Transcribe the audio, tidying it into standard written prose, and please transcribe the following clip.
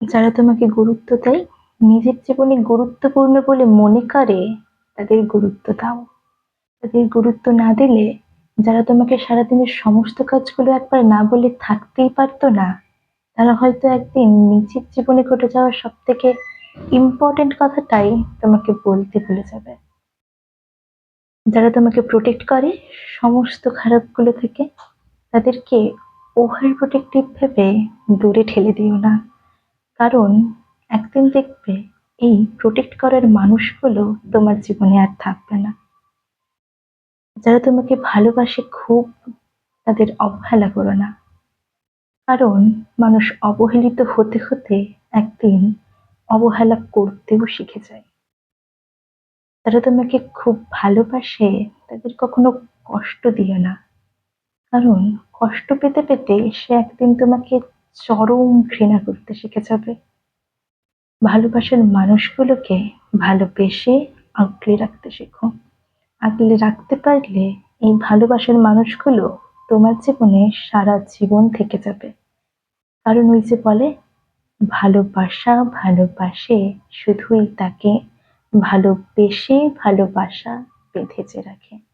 যারা তোমাকে গুরুত্ব দেয়, নিজের জীবনে গুরুত্বপূর্ণ বলে মনে করে, তাদের গুরুত্ব দাও। তাদের গুরুত্ব না দিলে, যারা তোমাকে সারাদিনের সমস্ত কাজগুলো একবার না বলে থাকতেই পারতো না, তারা হয়তো একদিন নিজের জীবনে ঘটে যাওয়া সবথেকে ইম্পর্টেন্ট কথাটাই তোমাকে বলতে ভুলে যাবে। যারা তোমাকে প্রোটেক্ট করে সমস্ত খারাপগুলো থেকে, তাদেরকে ওভার প্রোটেক্টিভ ভেবে দূরে ঠেলে দিও না। কারণ একদিন দেখবে এই প্রোটেক্ট করার মানুষগুলো তোমার জীবনে আর থাকবে না। যারা তোমাকে ভালোবাসে খুব, তাদের অবহেলা করো না। কারণ মানুষ অবহেলিত হতে হতে একদিন অবহেলা করতেও শিখে যায়। যারা তোমাকে খুব ভালোবাসে, তাদের কখনো কষ্ট দিও না। কারণ কষ্ট পেতে পেতে সে একদিন তোমাকে চরম ঘৃণা করতে শিখে যাবে। ভালোবাসার মানুষগুলোকে ভালোবেসে আগলে রাখতে শেখো। আগলে রাখতে পারলে এই ভালোবাসার মানুষগুলো তোমার জীবনে সারা জীবন থেকে যাবে। কারণ ওই যে বলে, ভালোবাসা ভালোবাসে শুধুই তাকে ভালোবেসে ভালোবাসা বেঁধেছে রাখে।